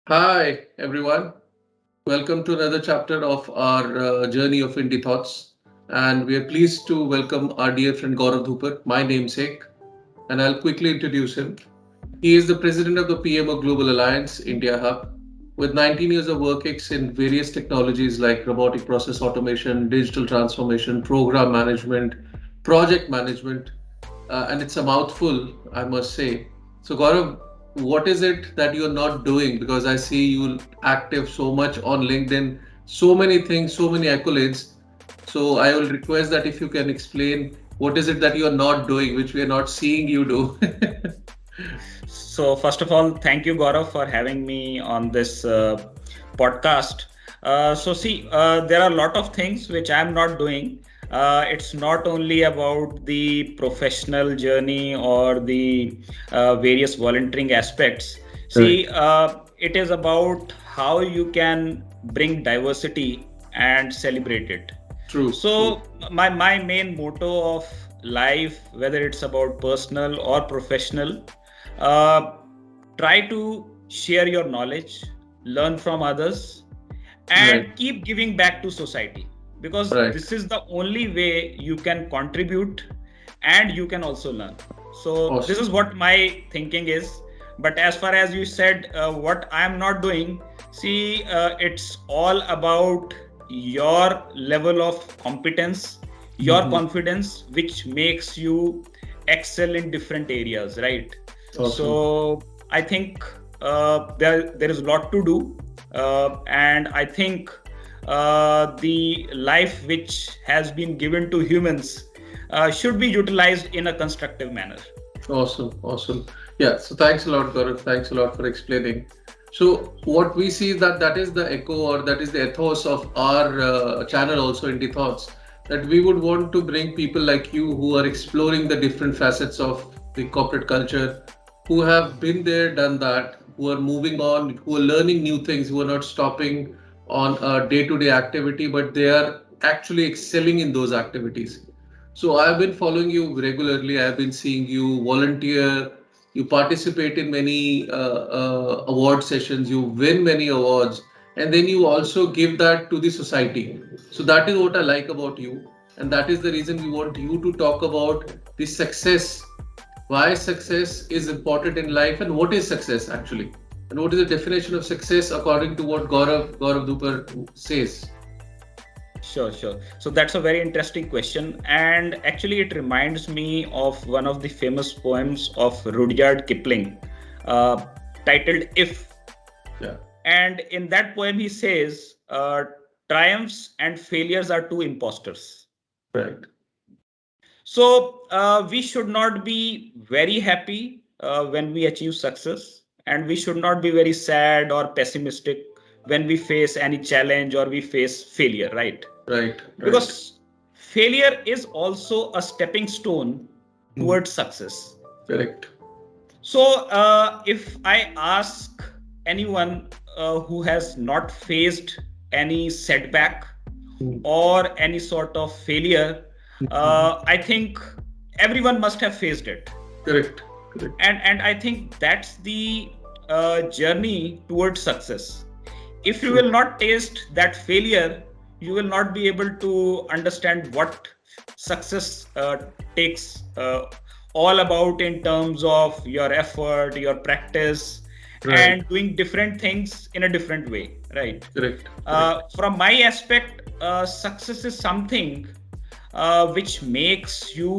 Hi, everyone. Welcome to another chapter of our journey of IndiThoughts. And we are pleased to welcome our dear friend Gaurav Dhooper, my namesake, and I'll quickly introduce him. He is the president of the PMI Global Alliance India Hub, with 19 years of work in various technologies like robotic process automation, digital transformation, program management, project management, and it's a mouthful, I must say. So, Gaurav, what is it that you're not doing? Because I see you active so much on LinkedIn, so many things, so many accolades. So, I will request that if you can explain what is it that you're not doing, which we are not seeing you do. So, first of all, thank you, Gaurav, for having me on this podcast. There are a lot of things which I'm not doing. It's not only about the professional journey or the various volunteering aspects. Right. It is about how you can bring diversity and celebrate it. True, true. My main motto of life, whether it's about personal or professional, uh, try to share your knowledge, learn from others, Right, and keep giving back to society, because right. this is the only way you can contribute and you can also learn. So this is Awesome. what my thinking is. But as far as you said, what I am not doing, it's all about your level of competence, your Mhm. confidence, which makes you excel in different areas, right? Awesome. So I think there is a lot to do, and I think the life which has been given to humans should be utilized in a constructive manner. Awesome, awesome. Yeah, so thanks a lot, Gaurav. Thanks a lot for explaining. So what we see is that that is the echo or that is the ethos of our channel also IndiThoughts, that we would want to bring people like you who are exploring the different facets of the corporate culture, who have been there, done that, who are moving on, who are learning new things, who are not stopping on a day-to-day activity, but they are actually excelling in those activities. So I've been following you regularly. I've been seeing you volunteer. You participate in many award sessions. You win many awards, and then you also give that to the society. So that is what I like about you, and that is the reason we want you to talk about the success. Why success is important in life, and what is success actually, and what is the definition of success according to what Gaurav Dhooper says. Sure. So that's a very interesting question. And actually, it reminds me of one of the famous poems of Rudyard Kipling, uh, titled If. Yeah. And in that poem, he says, triumphs and failures are two imposters. Right. We should not be very happy when we achieve success, and we should not be very sad or pessimistic when we face any challenge or we face failure, right? Right. Right. Because failure is also a stepping stone Hmm. towards success. Correct. If I ask anyone who has not faced any setback Hmm. or any sort of failure, I think everyone must have faced it. Correct. Correct. And I think that's the journey towards success. If you True. will not taste that failure, you will not be able to understand what success takes all about in terms of your effort, your practice, Right. and doing different things in a different way, right? Correct. Correct. From my aspect, success is something which makes you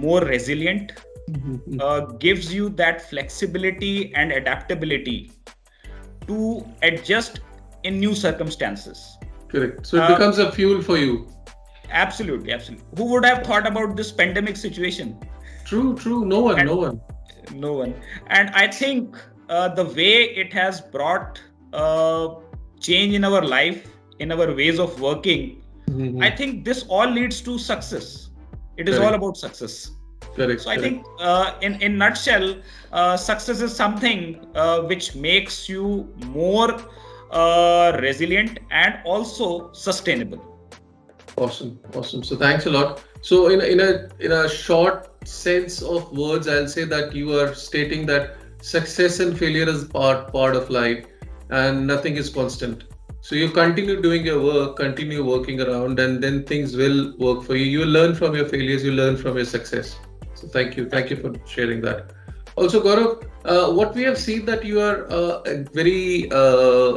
more resilient, Mhm. gives you that flexibility and adaptability to adjust in new circumstances. Correct. So it Uh, becomes a fuel for you. Absolutely. Who would have thought about this pandemic situation? True. True. No one. And No one. no one. And I think the way it has brought change in our life, in our ways of working, I Mhm. think this all leads to success. It is all Correct. about success. So Correct. I Correct. think, in nutshell, success is something which makes you more resilient and also sustainable. Awesome. Awesome. So thanks a lot. So in a short sense of words, I'll say that you are stating that success and failure is part of life, and nothing is constant. So you continue doing your work, continue working around, and then things will work for you. You learn from your failures, you learn from your success. So thank you for sharing that. Also, Gaurav, what we have seen that you are a very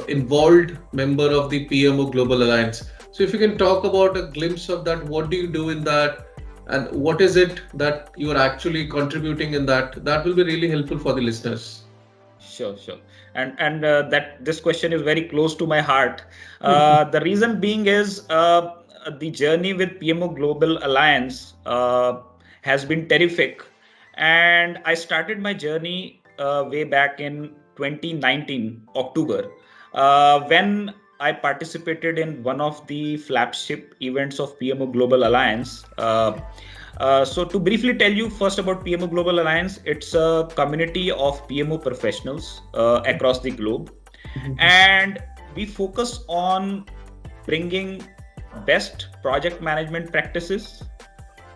involved member of the PMO Global Alliance. So if you can talk about a glimpse of that, what do you do in that, and what is it that you are actually contributing in that? That will be really helpful for the listeners. Sure, sure. And that this question is very close to my heart. The reason being is the journey with PMO Global Alliance has been terrific, and I started my journey way back in 2019 October, when I participated in one of the flagship events of PMO Global Alliance. So to briefly tell you first about PMO Global Alliance, it's a community of PMO professionals across the globe, and we focus on bringing best project management practices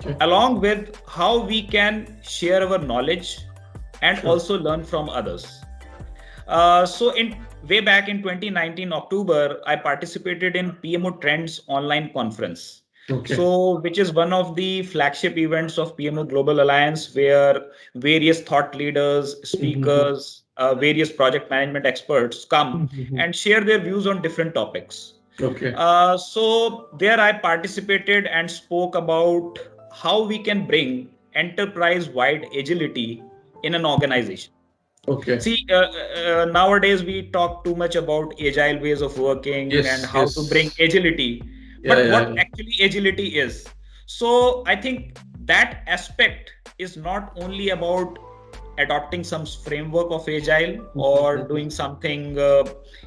Okay. along with how we can share our knowledge and Sure. also learn from others. So in way back in 2019 October, I participated in PMO Trends online conference. Okay. So, which is one of the flagship events of PMO Global Alliance, where various thought leaders, speakers, various project management experts come and share their views on different topics. Okay. So there I participated and spoke about how we can bring enterprise-wide agility in an organization. Okay. See, nowadays we talk too much about agile ways of working and Yes. how to bring Yes. agility, Yeah. but Yeah. what Yeah. actually agility is. So I think that aspect is not only about adopting some framework of agile or doing something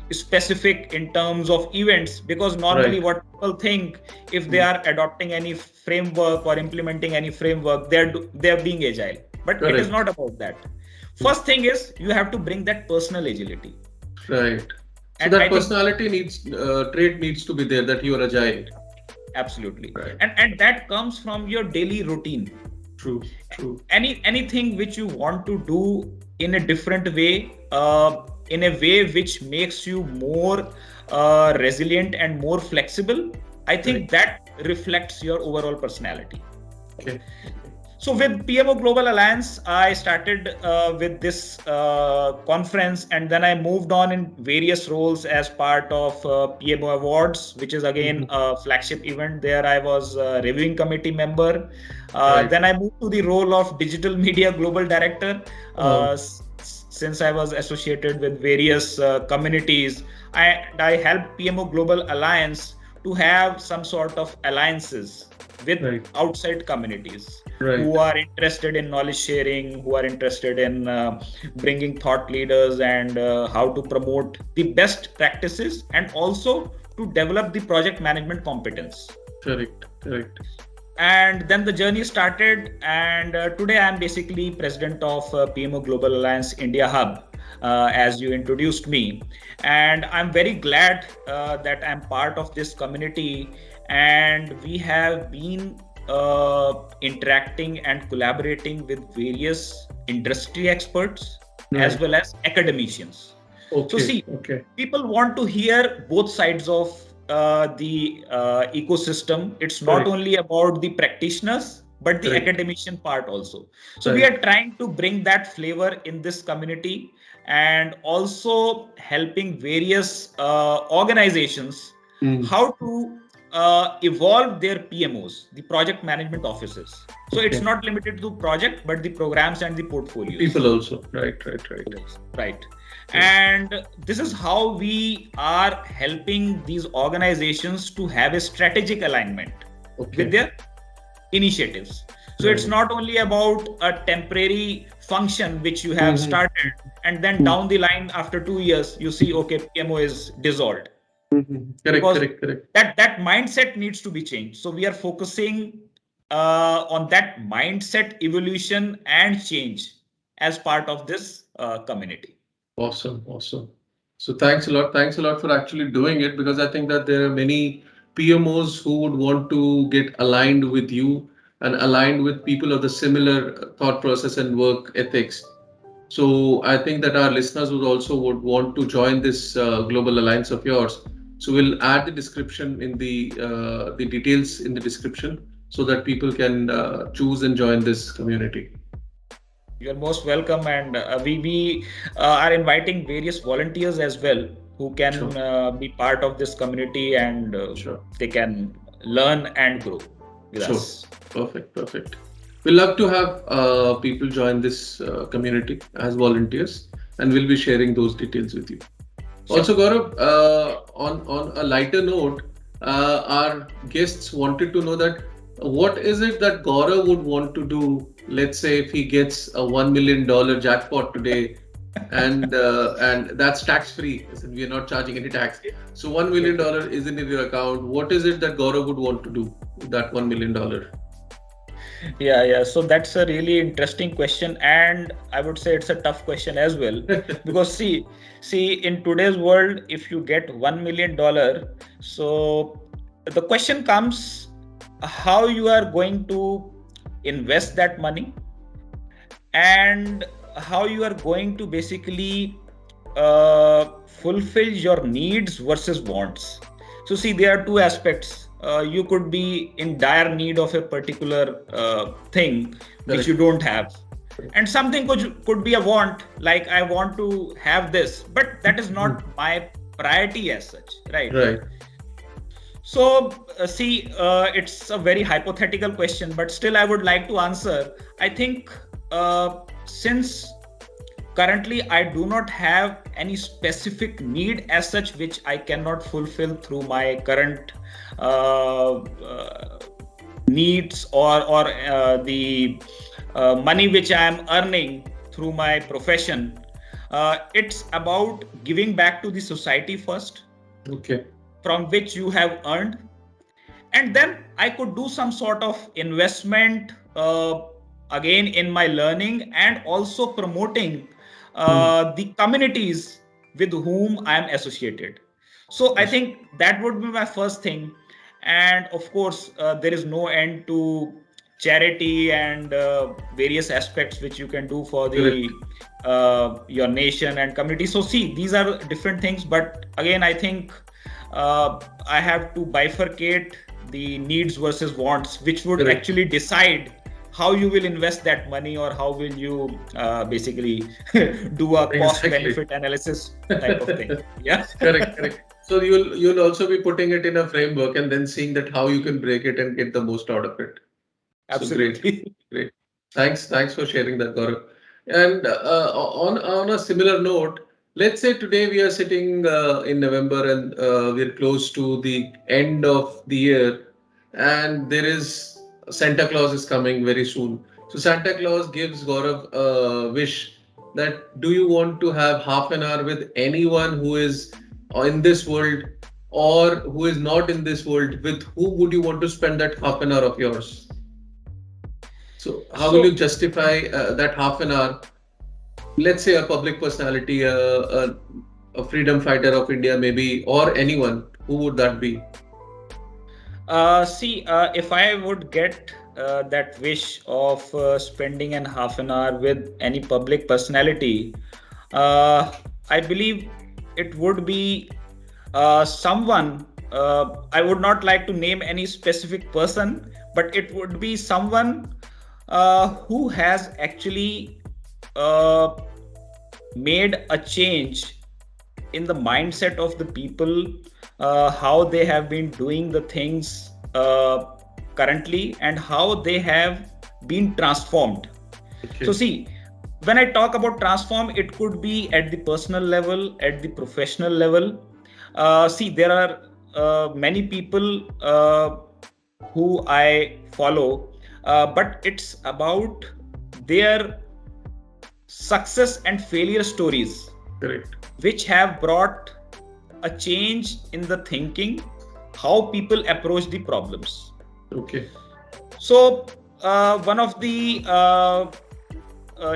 specific in terms of events, because normally Right. what people think, if they are adopting any framework or implementing any framework, they're being agile, but it is Correct. not about that. First thing is you have to bring that personal agility. Right. So And that I think personality needs trait needs to be there that you are agile. absolutely. Right. And that comes from your daily routine. True. True. Anything which you want to do in a different way, in a way which makes you more resilient and more flexible, I Right. think that reflects your overall personality. Okay. So with PMO Global Alliance, I started with this conference, and then I moved on in various roles as part of PMO Awards, which is again a flagship event. There I was a reviewing committee member. Right. Then I moved to the role of Digital Media Global Director. Oh. Since I was associated with various communities, I helped PMO Global Alliance to have some sort of alliances with Right. outside communities Right. who are interested in knowledge sharing, who are interested in bringing thought leaders and how to promote the best practices and also to develop the project management competence. Correct. Correct. And then the journey started, and today I'm basically president of PMO Global Alliance India Hub, as you introduced me. And I'm very glad that I'm part of this community, and we have been interacting and collaborating with various industry experts as Right. well as academicians. So Okay. see, Okay. people want to hear both sides of the ecosystem. It's not Correct. only about the practitioners, but the Correct. academician part also. So we Right. are trying to bring that flavor in this community and also helping various organizations Mm. how to evolve their PMOs, the project management offices. So it's Okay. not limited to project, but the programs and the The people portfolios. also. Right. Right. Right. Right. Right. And this is how we are helping these organizations to have a strategic alignment with Okay. their initiatives. So it's Right. not only about a temporary function which you have Mm-hmm. started, and then down the line after 2 years you see, okay, PMO is dissolved, Mm-hmm. Correct. because Correct. Correct. that mindset needs to be changed. So we are focusing on that mindset evolution and change as part of this community. Awesome. Awesome. So thanks a lot. Thanks a lot for actually doing it, because I think that there are many PMOs who would want to get aligned with you and aligned with people of the similar thought process and work ethics. So I think that our listeners would want to join this global alliance of yours. So we'll add the description in the details in the description so that people can choose and join this community. You're most welcome, and we are inviting various volunteers as well who Sure, can be part of this community, and sure. they can learn and grow with Sure. us. Perfect. Perfect. We love to have people join this community as volunteers, and we'll be sharing those details with you. Sure. Also, Gaurav, on a lighter note, our guests wanted to know that what is it that Gaurav would want to do? Let's say if he gets a $1 million jackpot today, and that's tax free. We are not charging any tax. So $1 million is in your account. What is it that Gaurav would want to do with that $1 million? Yeah. So that's a really interesting question, and I would say it's a tough question as well. Because see, in today's world, if you get $1 million, so the question comes how you are going to invest that money, and how you are going to basically fulfill your needs versus wants. So see, there are two aspects. You could be in dire need of a particular thing which you Correct. don't have, and something could be a want, like I want to have this, but that is Mhm. not my priority as such, right? Right. So, see, it's a very hypothetical question, but still, I would like to answer. I think since currently I do not have any specific need as such which I cannot fulfill through my current needs, or the money which I am earning through my profession. It's about giving back to the society first, Okay. from which you have earned, and then I could do some sort of investment, again in my learning, and also promoting Hmm. the communities with whom I am associated. So I Awesome. think that would be my first thing. And of course, there is no end to charity and various aspects which you can do for Correct. the your nation and community. So see, these are different things, but again, I think I have to bifurcate the needs versus wants, which would Correct. actually decide how you will invest that money, or how will you basically do a cost Exactly. benefit analysis type of thing. Yeah. Correct, correct. So you'll also be putting it in a framework and then seeing that how you can break it and get the most out of it. So great, Absolutely. great. Thanks for sharing that, Gaurav. And on a similar note, let's say today we are sitting in November and we're close to the end of the year, and there is Santa Claus is coming very soon. So Santa Claus gives Gaurav a wish that do you want to have half an hour with anyone who is in this world or who is not in this world? With who would you want to spend that half an hour of yours? So, how will you So, justify that half an hour? Let's say a public personality, a freedom fighter of India, maybe, or anyone. Who would that be? see, if I would get that wish of spending an half an hour with any public personality, I believe it would be someone. I would not like to name any specific person, but it would be someone who has actually uh, made a change in the mindset of the people, how they have been doing the things currently, and how they have been transformed. So, Okay. see, when I talk about transform, it could be at the personal level, at the professional level. See, there are many people who I follow, but it's about their success and failure stories, Correct. which have brought a change in the thinking, how people approach the problems. Okay. So, one of the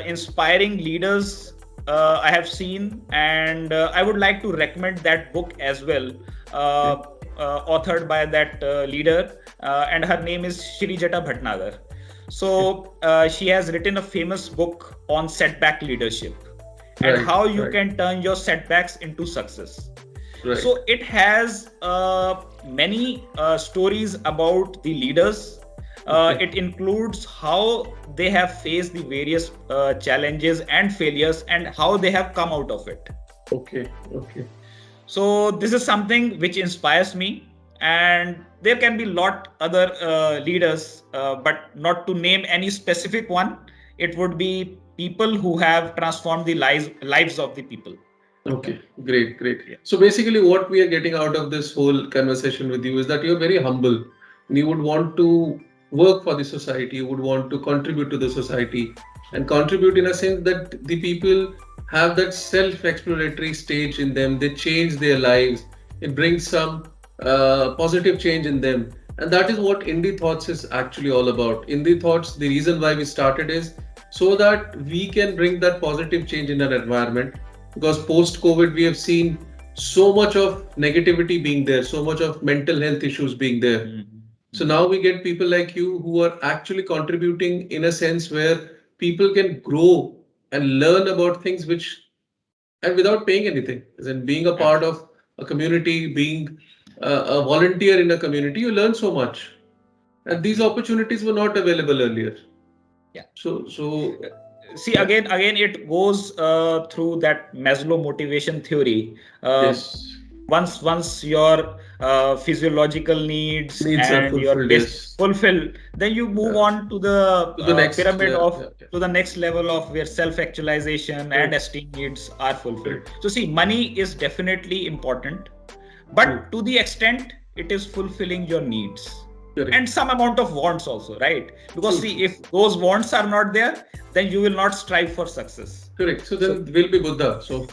inspiring leaders I have seen, and I would like to recommend that book as well, Okay. authored by that leader, and her name is Shri Jata Bhatnagar. So she has written a famous book on setback leadership and Right, how you right, can turn your setbacks into success. right. So it has many stories about the leaders. Okay, It includes how they have faced the various challenges and failures and how they have come out of it. okay, okay. So this is something which inspires me, and there can be lot other leaders, but not to name any specific one. It would be people who have transformed the lives of the people. Okay, great, great. Yeah. So basically, what we are getting out of this whole conversation with you is that you're very humble. And you would want to work for the society, you would want to contribute to the society, and contribute in a sense that the people have that self-exploratory stage in them. They change their lives. It brings some positive change in them, and that is what Indie Thoughts is actually all about. Indie Thoughts, the reason why we started is so that we can bring that positive change in our environment, because post COVID we have seen so much of negativity being there, so much of mental health issues being there. So Mm-hmm. now we get people like you who are actually contributing in a sense where people can grow and learn about things which, and without paying anything, as in being a part of a community, being a volunteer in a community, you learn so much, and these Absolutely. opportunities were not available earlier. Yeah. So See, yeah, again, it goes through that Maslow motivation theory. yes, Once your physiological needs needs are and your fulfilled, basic yes. fulfill, then you move Yeah. on to the To the next, pyramid yeah, of yeah, yeah. to the next level of where self-actualization and Correct, esteem needs are fulfilled. correct, So see, money is definitely important, true, but to the extent it is fulfilling your needs and correct, some amount of wants also, right? Because true, see, true, if those wants are not there, then you will not strive for success. correct. So So then we'll be Buddha. So,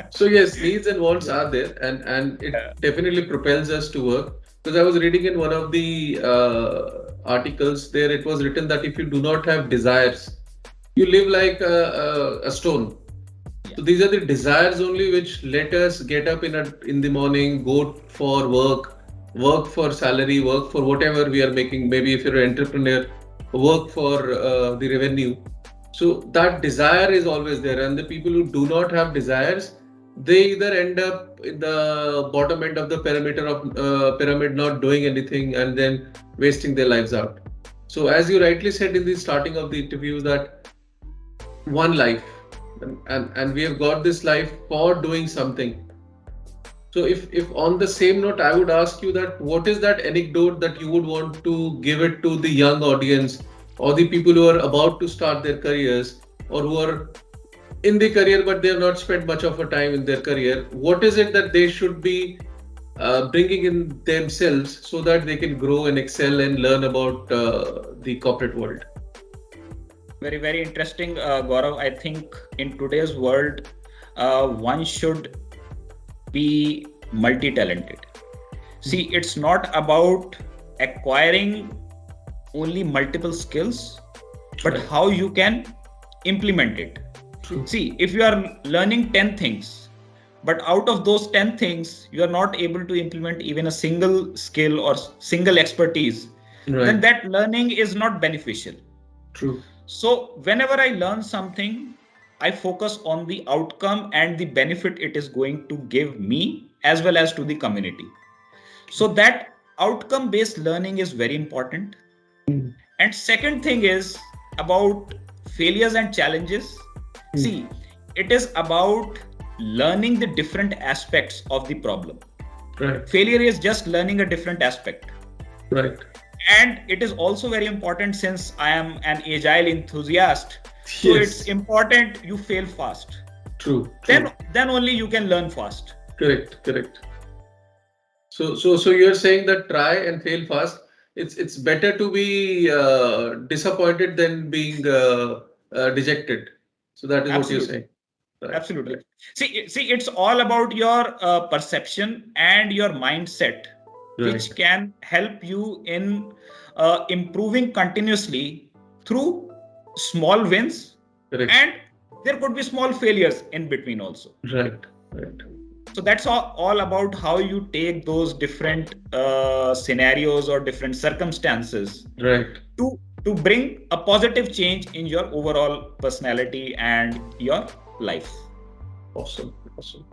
so yes, needs and wants are there, and it definitely propels us to work. Because I was reading in one of the articles there, it was written that if you do not have desires, you live like a stone. yeah. So these are the desires only which let us get up in the morning, go for work, work for salary, work for whatever we are making. Maybe if you're an entrepreneur, work for the revenue. So that desire is always there, and the people who do not have desires, they either end up in the bottom end of the pyramid, not doing anything, and then wasting their lives out. So as you rightly said in the starting of the interview, that one life, and we have got this life for doing something. So if on the same note I would ask you that what is that anecdote that you would want to give it to the young audience or the people who are about to start their careers, or who are in the career but they have not spent much of a time in their career, what is it that they should be bringing in themselves so that they can grow and excel and learn about the corporate world? Very, very interesting, Gaurav. I think in today's world, one should be multi-talented. See, it's not about acquiring only multiple skills, but Right. how you can implement it. True. See, if you are learning 10 things, but out of those 10 things, you are not able to implement even a single skill or single expertise, then Right. that learning is not beneficial. True. So, whenever I learn something, I focus on the outcome and the benefit it is going to give me as well as to the community. So, that outcome based learning is very important. Mm. And second thing is about failures and challenges. Mm. See, it is about learning the different aspects of the problem. Right. Failure is just learning a different aspect. Right. And it is also very important, since I am an agile enthusiast. So it's Yes. important you fail fast. True. True. Then only you can learn fast. Correct. Correct. So you're saying that try and fail fast. It's better to be disappointed than being dejected. So that is what you're Absolutely. saying. Right. Absolutely. Right. See, it's all about your perception and your mindset, Right. which can help you in improving continuously through small wins, Correct. and there could be small failures in between also. Right. Right. So that's all about how you take those different scenarios or different circumstances Right. to to bring a positive change in your overall personality and your life. Awesome. Awesome.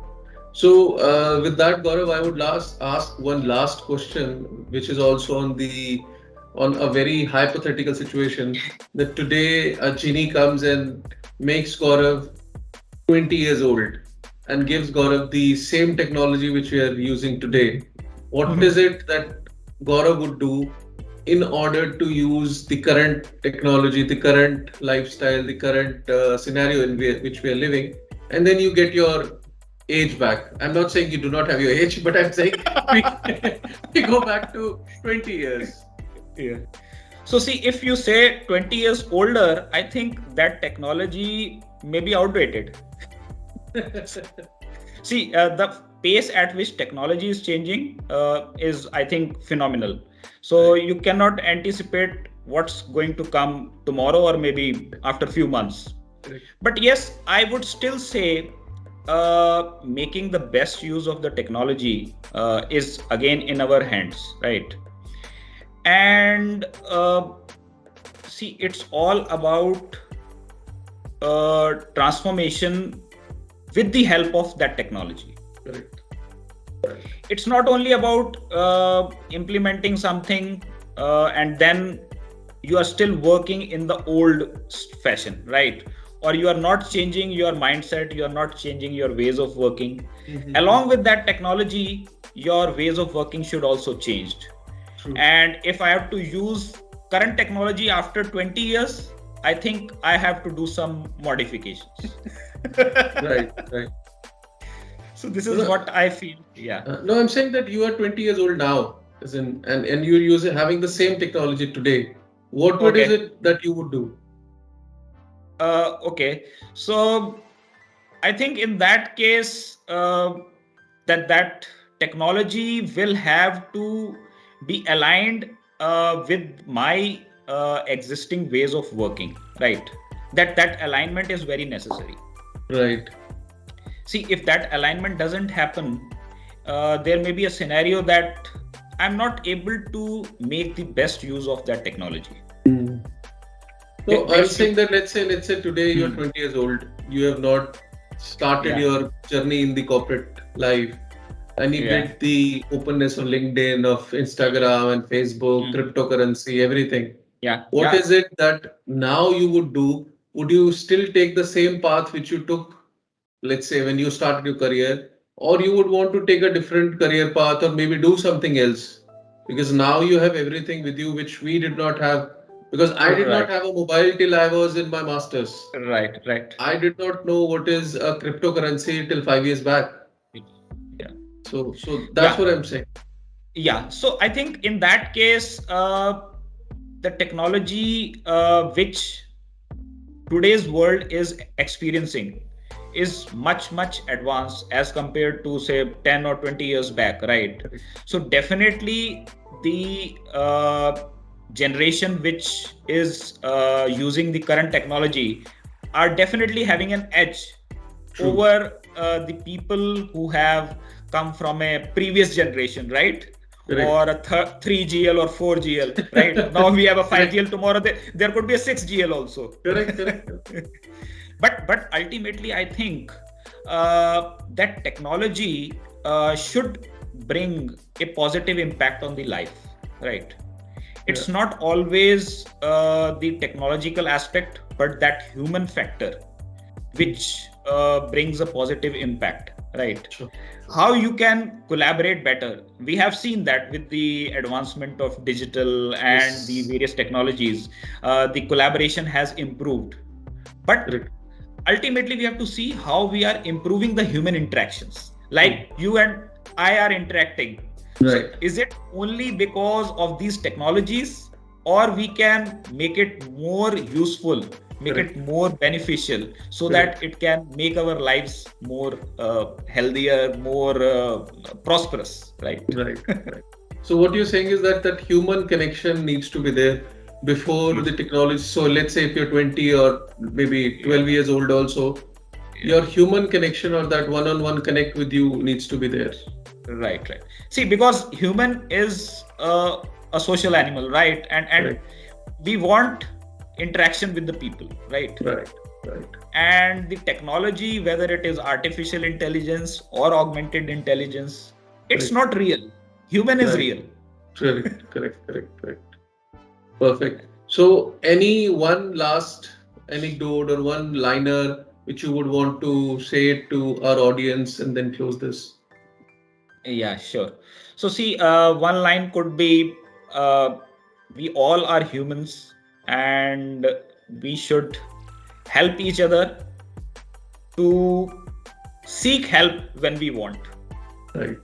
So, with that, Gaurav, I would ask one last question, which is also on a very hypothetical situation that today a genie comes and makes Gaurav 20 years old and gives Gaurav the same technology which we are using today. What is it that Gaurav would do in order to use the current technology, the current lifestyle, the current scenario in which we are living, and then you get your age back? I'm not saying you do not have your age, but I'm saying we, we go back to 20 years. Yeah. So see, if you say 20 years older, I think that technology may be outdated. See, the pace at which technology is changing is, I think, phenomenal. So Right. you cannot anticipate what's going to come tomorrow or maybe after few months. Correct. But yes, I would still say making the best use of the technology is again in our hands, right? And see, it's all about transformation with the help of that technology. Correct. It's not only about implementing something and then you are still working in the old fashion, right? Or you are not changing your mindset, you are not changing your ways of working. Mhm. Along with that technology, your ways of working should also change. True. And if I have to use current technology after 20 years, I think I have to do some modifications. Right. Right. So this No, is no, what I feel. Yeah. no, I'm saying that you are 20 years old now, as in, and you're using having the same technology today. What would is Okay. it that you would do? Okay. So I think in that case, that technology will have to be aligned with my existing ways of working, right? That alignment is very necessary. Right. See, if that alignment doesn't happen, there may be a scenario that I'm not able to make the best use of that technology. Hmm. No, There I'm should. saying that let's say today you're Hmm. 20 years old, you have not started Yeah. your journey in the corporate life, and you Yeah. get the openness of LinkedIn, of Instagram and Facebook, Hmm. cryptocurrency, everything. Yeah. What Yeah. is it that now you would do? Would you still take the same path which you took, let's say, when you started your career, or you would want to take a different career path or maybe do something else? Because now you have everything with you which we did not have. Because I did not Right. have a mobile till I was in my master's. Right. Right. I did not know what is a cryptocurrency till 5 years back. Yeah. So that's what Yeah. I'm saying. Yeah. So I think in that case, the technology which today's world is experiencing is much advanced as compared to say 10 or 20 years back, right? So definitely the generation which is using the current technology are definitely having an edge True. over the people who have come from a previous generation, right? Correct. Or a 3GL or 4GL, right? Now we have a Correct. 5GL, tomorrow there could be a 6GL also. Correct. Correct. But ultimately, I think that technology should bring a positive impact on the life, right? Yeah. It's not always the technological aspect, but that human factor which brings a positive impact, right? Sure. How you can collaborate better. We have seen that with the advancement of digital and the Yes. various technologies, the collaboration has improved. But Correct. ultimately, we have to see how we are improving the human interactions. True. Like you and I are interacting. So, Right. is it only because of these technologies, or we can make it more useful, make it Correct. more beneficial, so that Correct. it can make our lives more healthier, more prosperous, right? Right. Right. So what you're saying is that that human connection needs to be there before Yes. the technology. So let's say if you're 20 or maybe Yeah. 12 years old also, your human connection or that one-on-one connect with you needs to be there. Right. See, because human is a social animal, right? And Right. we want interaction with the people, right? Right. And the technology, whether it is artificial intelligence or augmented intelligence, it's Right. not real. Human is Right. real. Correct. Perfect. So, any one last anecdote or one liner which you would want to say to our audience and then close this? Yeah, sure. So see, one line could be, uh, we all are humans and we should help each other to seek help when we want. Right.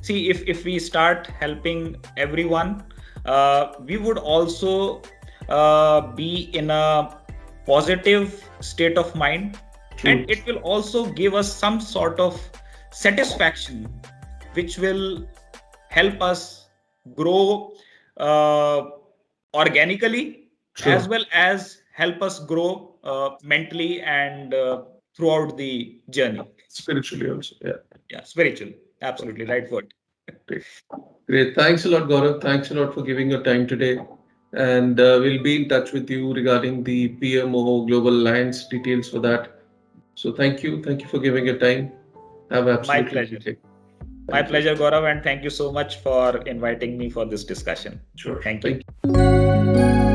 See, if we start helping everyone, we would also be in a positive state of mind, True. and it will also give us some sort of satisfaction, which will help us grow organically, True. as well as help us grow mentally and throughout the journey. Spiritually also. Yeah, spiritual. Absolutely right word. Great. Thanks a lot, Gaurav. Thanks a lot for giving your time today. And we'll be in touch with you regarding the PMO Global Alliance details for that. So thank you. Thank you for giving your time. Have My absolutely pleasure. great day. My pleasure, Gaurav, and thank you so much for inviting me for this discussion. Sure. Thank you. Thank you.